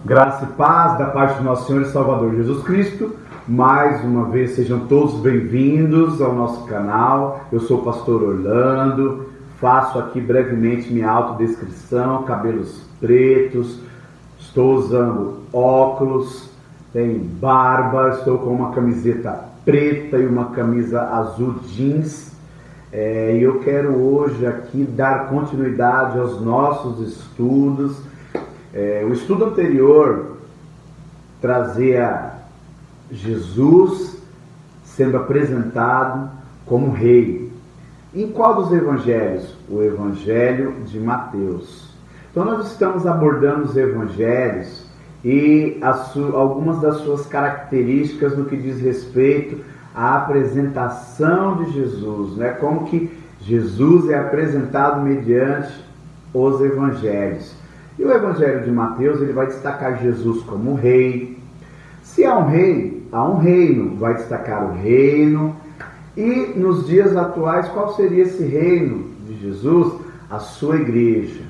Graça e paz da parte do nosso Senhor e Salvador Jesus Cristo. Mais uma vez, sejam todos bem-vindos ao nosso canal. Eu sou o pastor Orlando, faço aqui brevemente minha autodescrição: cabelos pretos, estou usando óculos, tenho barba, estou com uma camiseta preta e uma camisa azul jeans. E eu quero hoje aqui dar continuidade aos nossos estudos. O estudo anterior trazia Jesus sendo apresentado como rei. Em qual dos evangelhos? O evangelho de Mateus. Então nós estamos abordando os evangelhos e algumas das suas características no que diz respeito à apresentação de Jesus, né? Como que Jesus é apresentado mediante os evangelhos. E o evangelho de Mateus, ele vai destacar Jesus como rei. Se há um rei, há um reino, vai destacar o reino. E nos dias atuais, qual seria esse reino de Jesus? A sua igreja.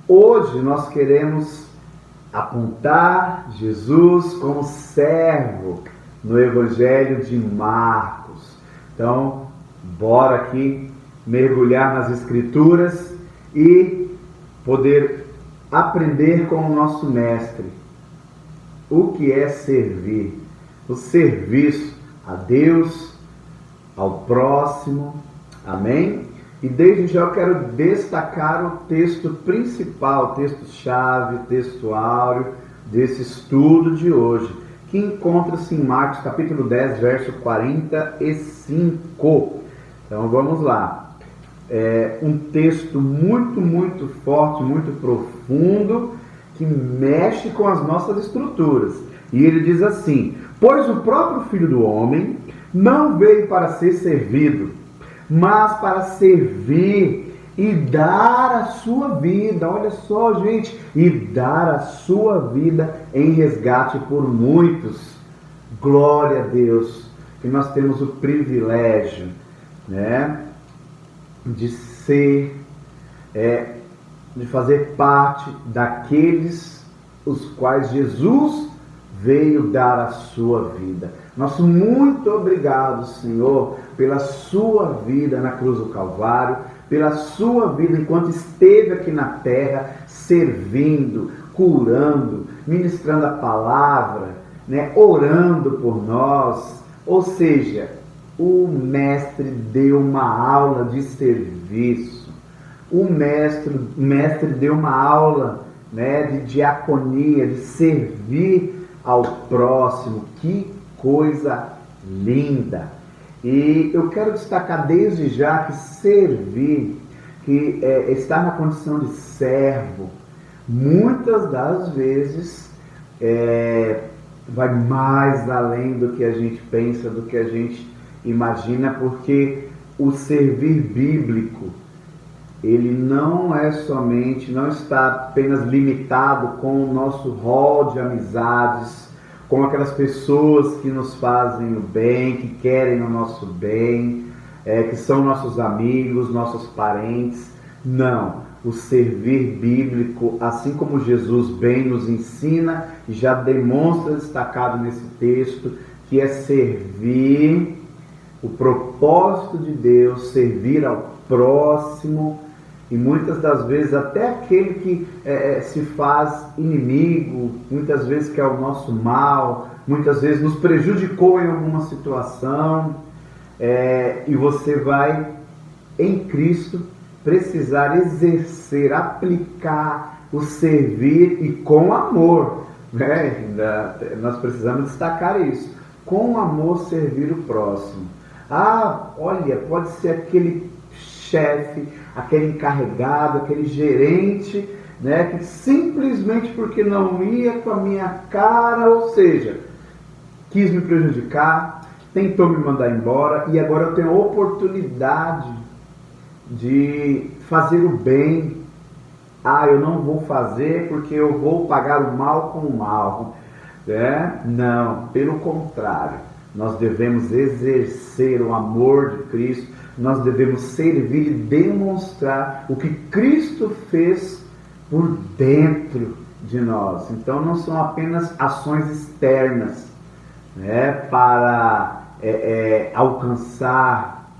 Hoje nós queremos apontar Jesus como servo no evangelho de Marcos. Então, bora aqui mergulhar nas escrituras e poder aprender com o nosso mestre o que é servir, o serviço a Deus, ao próximo, amém? E desde já eu quero destacar o texto principal, texto-chave, texto áureo desse estudo de hoje, que encontra-se em Marcos capítulo 10, verso 45. Então vamos lá. É um texto muito forte, muito profundo, que mexe com as nossas estruturas. E ele diz assim: pois o próprio Filho do Homem não veio para ser servido, mas para servir e dar a sua vida. Olha só, gente, e dar a sua vida em resgate por muitos. Glória a Deus, que nós temos o privilégio, né, de ser, de fazer parte daqueles os quais Jesus veio dar a sua vida. Nosso muito obrigado, Senhor, pela sua vida na cruz do Calvário, pela sua vida enquanto esteve aqui na terra, servindo, curando, ministrando a palavra, né, orando por nós. Ou seja, o mestre deu uma aula de serviço. O mestre deu uma aula, né, de diaconia, de servir ao próximo. Que coisa linda! E eu quero destacar desde já que servir, que estar na condição de servo, muitas das vezes vai mais além do que a gente pensa, do que a gente imagina, porque o servir bíblico, ele não está apenas limitado com o nosso rol de amizades, com aquelas pessoas que nos fazem o bem, que querem o nosso bem, que são nossos amigos, nossos parentes. Não, o servir bíblico, assim como Jesus bem nos ensina, já demonstra destacado nesse texto, que é servir o propósito de Deus, servir ao próximo, e muitas das vezes até aquele que se faz inimigo, muitas vezes quer o nosso mal, muitas vezes nos prejudicou em alguma situação, e você vai em Cristo precisar exercer, aplicar o servir, e com amor, né? Nós precisamos destacar isso, com amor servir o próximo. Olha, pode ser aquele chefe, aquele encarregado, aquele gerente, né, que simplesmente porque não ia com a minha cara, ou seja, quis me prejudicar, tentou me mandar embora, e agora eu tenho a oportunidade de fazer o bem. Eu não vou fazer porque eu vou pagar o mal com o mal, né? Não, pelo contrário, nós devemos exercer o amor de Cristo, nós devemos servir e demonstrar o que Cristo fez por dentro de nós. Então não são apenas ações externas, né, para alcançar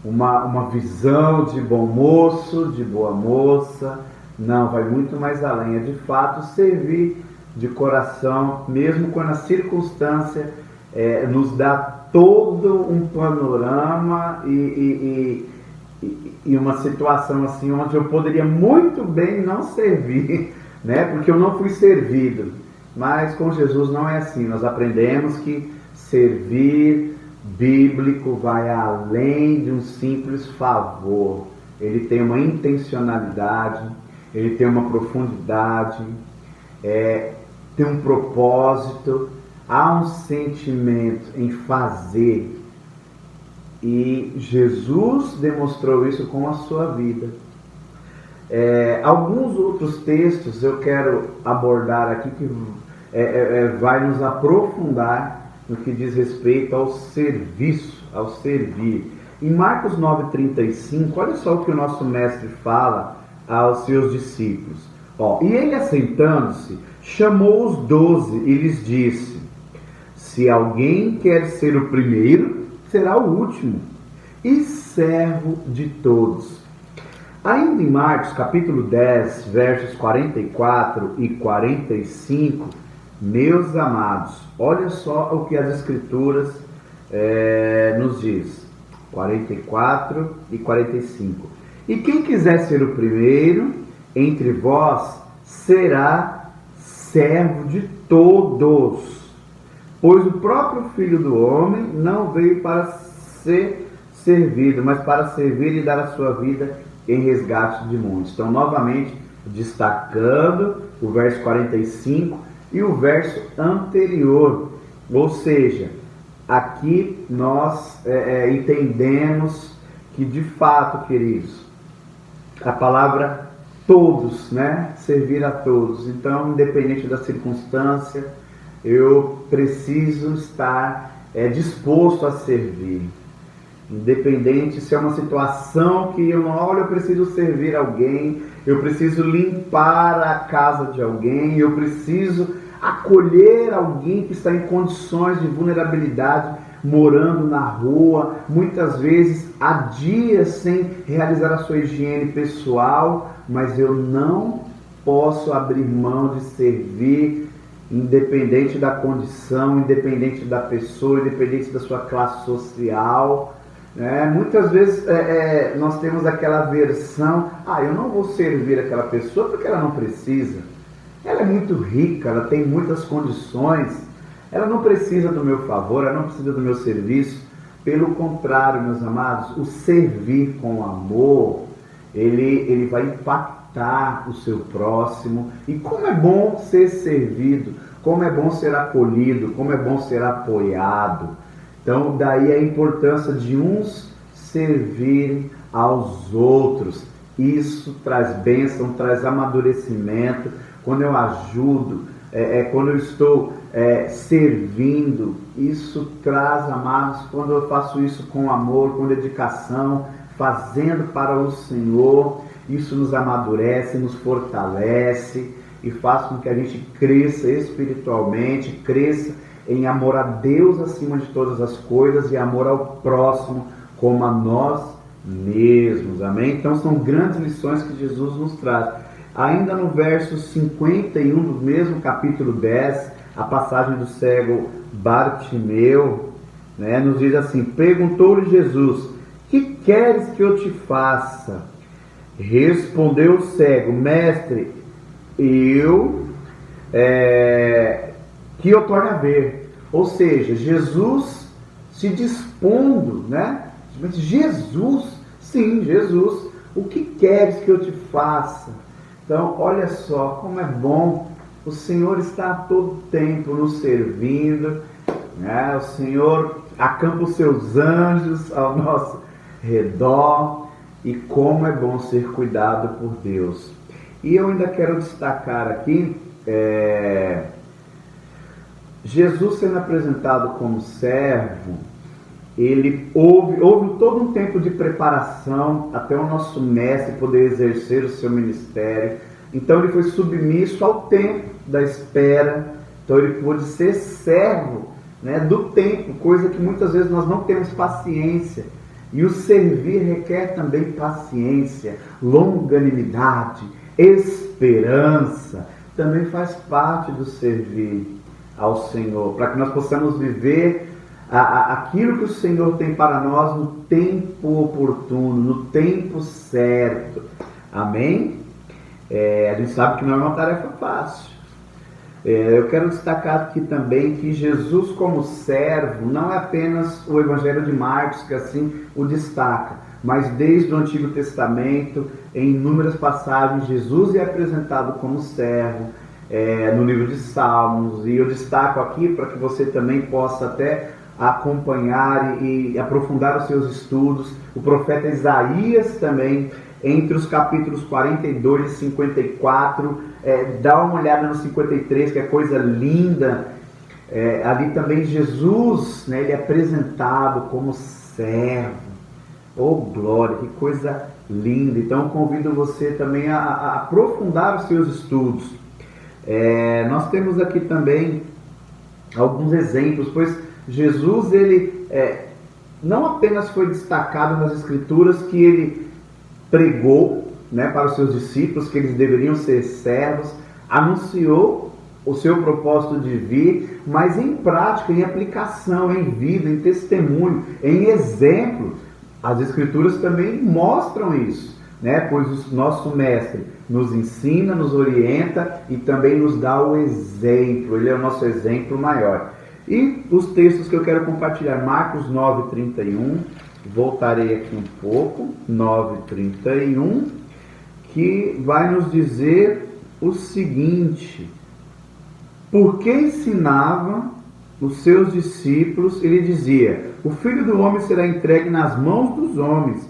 uma visão de bom moço, de boa moça. Não, vai muito mais além. É de fato servir de coração, mesmo quando a circunstância nos dá todo um panorama e uma situação assim onde eu poderia muito bem não servir, né? Porque eu não fui servido. Mas com Jesus não é assim. Nós aprendemos que servir bíblico vai além de um simples favor. Ele tem uma intencionalidade, ele tem uma profundidade, tem um propósito, há um sentimento em fazer. E Jesus demonstrou isso com a sua vida. Alguns outros textos eu quero abordar aqui que vai nos aprofundar no que diz respeito ao serviço, ao servir. Em Marcos 9,35, olha só o que o nosso mestre fala aos seus discípulos. E ele, assentando-se, chamou os 12 e lhes disse: se alguém quer ser o primeiro, será o último e servo de todos. Ainda em Marcos capítulo 10, versos 44 e 45, meus amados, olha só o que as Escrituras nos diz, 44 e 45. E quem quiser ser o primeiro entre vós será servo de todos. Pois o próprio Filho do Homem não veio para ser servido, mas para servir e dar a sua vida em resgate de muitos. Então, novamente, destacando o verso 45 e o verso anterior. Ou seja, aqui nós entendemos que, de fato, queridos, a palavra todos, né? Servir a todos. Então, independente da circunstância, eu preciso estar disposto a servir. Independente se é uma situação que eu preciso servir alguém, eu preciso limpar a casa de alguém, eu preciso acolher alguém que está em condições de vulnerabilidade, morando na rua, muitas vezes há dias sem realizar a sua higiene pessoal, mas eu não posso abrir mão de servir, independente da condição, independente da pessoa, independente da sua classe social. Muitas vezes nós temos aquela aversão: eu não vou servir aquela pessoa porque ela não precisa, ela é muito rica, ela tem muitas condições, ela não precisa do meu favor, ela não precisa do meu serviço. Pelo contrário, meus amados, o servir com amor, ele vai impactar o seu próximo. E como é bom ser servido, como é bom ser acolhido, como é bom ser apoiado. Então, daí a importância de uns servirem aos outros. Isso traz bênção, traz amadurecimento. Quando eu ajudo, quando eu estou servindo, isso traz, amados, quando eu faço isso com amor, com dedicação, fazendo para o Senhor, isso nos amadurece, nos fortalece e faz com que a gente cresça espiritualmente, cresça em amor a Deus acima de todas as coisas e amor ao próximo como a nós mesmos. Amém? Então são grandes lições que Jesus nos traz. Ainda no verso 51 do mesmo capítulo 10, a passagem do cego Bartimeu, nos diz assim: perguntou-lhe Jesus: que queres que eu te faça? Respondeu o cego: mestre, que eu torne a ver. Ou seja, Jesus se dispondo, Jesus, sim, Jesus, o que queres que eu te faça? Então, olha só como é bom, o Senhor está a todo tempo nos servindo, o Senhor acampa os seus anjos ao nosso redor, e como é bom ser cuidado por Deus. E eu ainda quero destacar aqui, Jesus sendo apresentado como servo, ele houve todo um tempo de preparação até o nosso mestre poder exercer o seu ministério. Então ele foi submisso ao tempo da espera. Então ele pôde ser servo, né, do tempo, coisa que muitas vezes nós não temos paciência. E o servir requer também paciência, longanimidade, esperança. Também faz parte do servir ao Senhor, para que nós possamos viver aquilo que o Senhor tem para nós no tempo oportuno, no tempo certo. Amém? A gente sabe que não é uma tarefa fácil. Eu quero destacar aqui também que Jesus como servo não é apenas o Evangelho de Marcos que assim o destaca, mas desde o Antigo Testamento, em inúmeras passagens, Jesus é apresentado como servo, no livro de Salmos, e eu destaco aqui para que você também possa até acompanhar e aprofundar os seus estudos, o profeta Isaías também, entre os capítulos 42 e 54, dá uma olhada no 53, que é coisa linda. Ali também Jesus, né, ele é apresentado como servo. Oh, glória, que coisa linda. Então eu convido você também a aprofundar os seus estudos. Nós temos aqui também alguns exemplos, pois Jesus, ele não apenas foi destacado nas Escrituras que ele pregou, né, para os seus discípulos que eles deveriam ser servos, anunciou o seu propósito de vir, mas em prática, em aplicação, em vida, em testemunho, em exemplo. As Escrituras também mostram isso, né? Pois o nosso Mestre nos ensina, nos orienta e também nos dá o exemplo. Ele é o nosso exemplo maior. E os textos que eu quero compartilhar, Marcos 9:31, voltarei aqui um pouco, 9:31, que vai nos dizer o seguinte: porque ensinava os seus discípulos, ele dizia: o Filho do Homem será entregue nas mãos dos homens,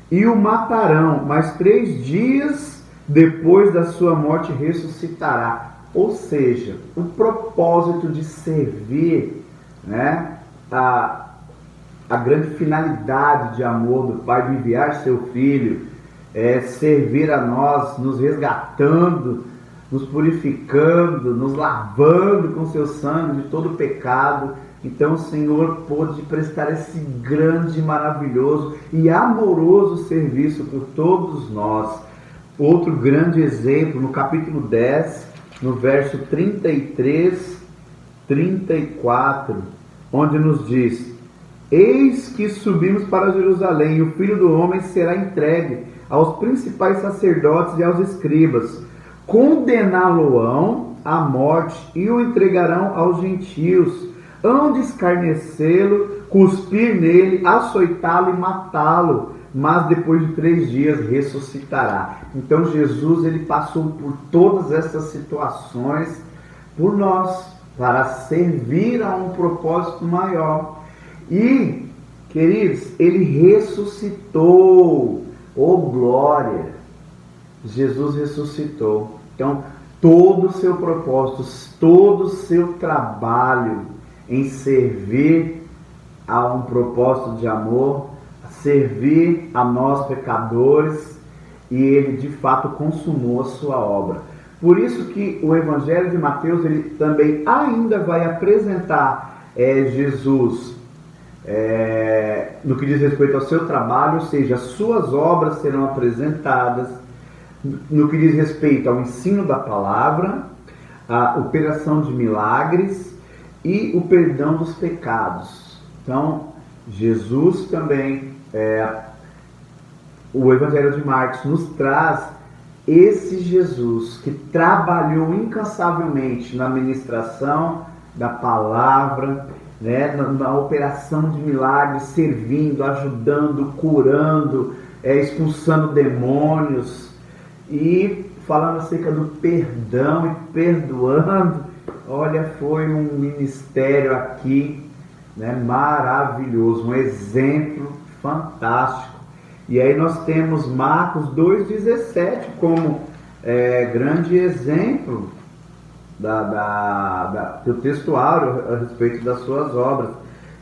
e o matarão, mas 3 dias depois da sua morte ressuscitará. Ou seja, o propósito de servir, né, a grande finalidade de amor do Pai de enviar seu Filho é servir a nós, nos resgatando, nos purificando, nos lavando com seu sangue de todo pecado. Então o Senhor pôde prestar esse grande, maravilhoso e amoroso serviço por todos nós. Outro grande exemplo, no capítulo 10, no verso 33, 34, onde nos diz: eis que subimos para Jerusalém, e o Filho do Homem será entregue aos principais sacerdotes e aos escribas. Condená-lo-ão à morte e o entregarão aos gentios. Hão de escarnecê-lo, cuspir nele, açoitá-lo e matá-lo, mas depois de 3 dias ressuscitará. Então Jesus, ele passou por todas essas situações por nós, para servir a um propósito maior. E, queridos, ele ressuscitou. Oh, glória! Jesus ressuscitou. Então, todo o seu propósito, todo o seu trabalho em servir a um propósito de amor, servir a nós pecadores, e ele de fato consumou a sua obra. Por isso que o Evangelho de Mateus, ele também ainda vai apresentar Jesus no que diz respeito ao seu trabalho, ou seja, as suas obras serão apresentadas no que diz respeito ao ensino da palavra, a operação de milagres e o perdão dos pecados. Então, Jesus também, o Evangelho de Marcos nos traz esse Jesus que trabalhou incansavelmente na ministração da palavra, né, na operação de milagres, servindo, ajudando, curando, expulsando demônios e falando acerca do perdão e perdoando. Olha, foi um ministério aqui, né, maravilhoso, um exemplo fantástico. E aí nós temos Marcos 2,17 como grande exemplo do textuário a respeito das suas obras,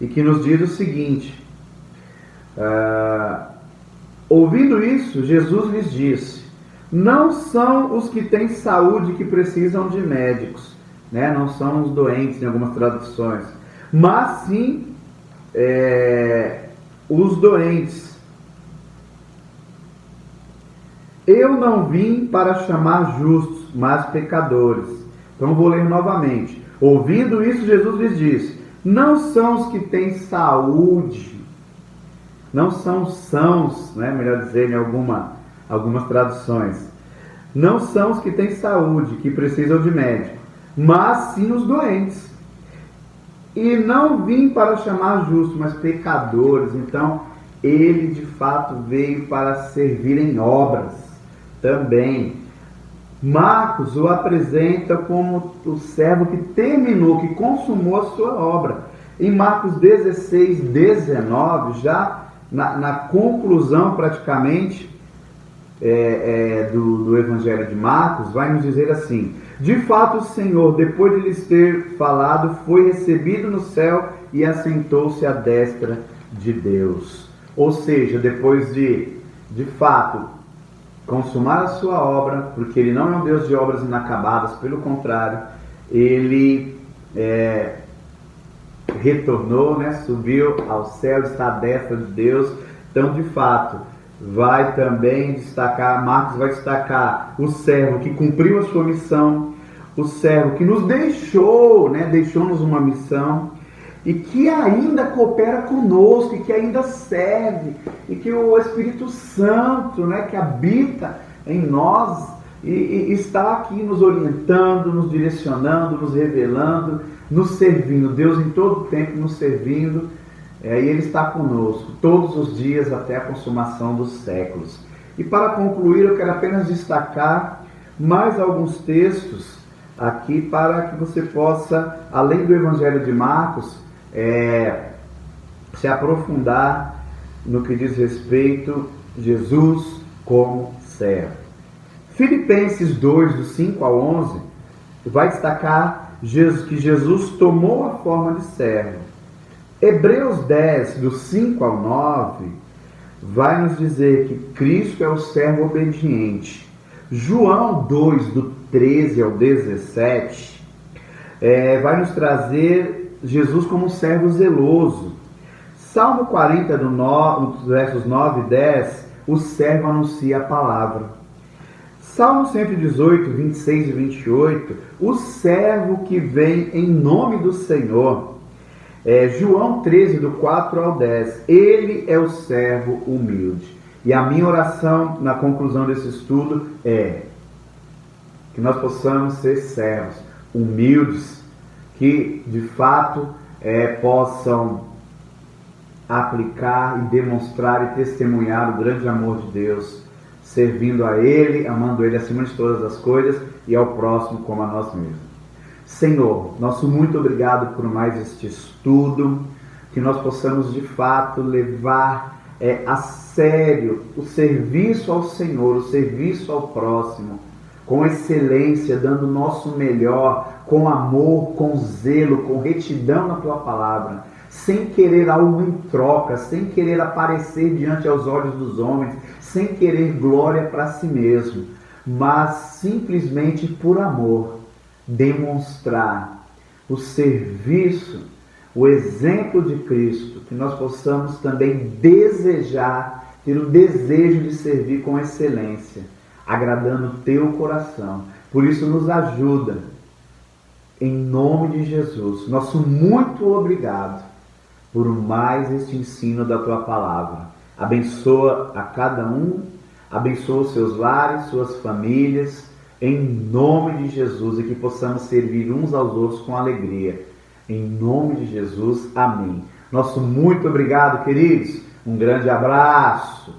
e que nos diz o seguinte: ouvindo isso, Jesus lhes disse: Não são os que têm saúde que precisam de médicos, né? Não são os doentes em algumas traduções, mas sim os doentes. Eu não vim para chamar justos, mas pecadores. Então vou ler novamente. Ouvindo isso, Jesus lhes disse: não são os que têm saúde, não são sãos, né? Melhor dizer, em algumas traduções. Não são os que têm saúde, que precisam de médico, mas sim os doentes. E não vim para chamar justos, mas pecadores. Então, ele de fato veio para servir em obras também. Marcos o apresenta como o servo que terminou, que consumou a sua obra. Em Marcos 16, 19, já na conclusão praticamente do Evangelho de Marcos, vai nos dizer assim: de fato o Senhor, depois de lhes ter falado, foi recebido no céu e assentou-se à destra de Deus. Ou seja, depois de fato consumar a sua obra, porque ele não é um Deus de obras inacabadas, pelo contrário, ele retornou, né, subiu ao céu, está à destra de Deus. Então, de fato, vai também destacar, Marcos vai destacar o servo que cumpriu a sua missão, o servo que nos deixou, né, deixou-nos uma missão, e que ainda coopera conosco, e que ainda serve, e que o Espírito Santo, né, que habita em nós, e está aqui nos orientando, nos direcionando, nos revelando, nos servindo. Deus em todo tempo nos servindo, e Ele está conosco todos os dias até a consumação dos séculos. E para concluir, eu quero apenas destacar mais alguns textos aqui para que você possa, além do Evangelho de Marcos, se aprofundar no que diz respeito a Jesus como servo. Filipenses 2, do 5 ao 11, vai destacar que Jesus tomou a forma de servo. Hebreus 10, do 5 ao 9, vai nos dizer que Cristo é o servo obediente. João 2, do 13 ao 17, vai nos trazer Jesus como um servo zeloso. Salmo 40, dos versos 9 e 10, o servo anuncia a palavra. Salmo 118, 26 e 28, o servo que vem em nome do Senhor. João 13, do 4 ao 10, ele é o servo humilde. E a minha oração na conclusão desse estudo é que nós possamos ser servos humildes, que de fato possam aplicar e demonstrar e testemunhar o grande amor de Deus, servindo a Ele, amando Ele acima de todas as coisas e ao próximo como a nós mesmos. Senhor, nosso muito obrigado por mais este estudo, que nós possamos de fato levar a sério o serviço ao Senhor, o serviço ao próximo, com excelência, dando o nosso melhor, com amor, com zelo, com retidão na Tua palavra, sem querer algo em troca, sem querer aparecer diante aos olhos dos homens, sem querer glória para si mesmo, mas simplesmente por amor, demonstrar o serviço, o exemplo de Cristo, que nós possamos também desejar, ter o desejo de servir com excelência, agradando o Teu coração. Por isso nos ajuda, em nome de Jesus. Nosso muito obrigado por mais este ensino da Tua palavra. Abençoa a cada um, abençoa os seus lares, suas famílias, em nome de Jesus, e que possamos servir uns aos outros com alegria. Em nome de Jesus, amém. Nosso muito obrigado, queridos. Um grande abraço.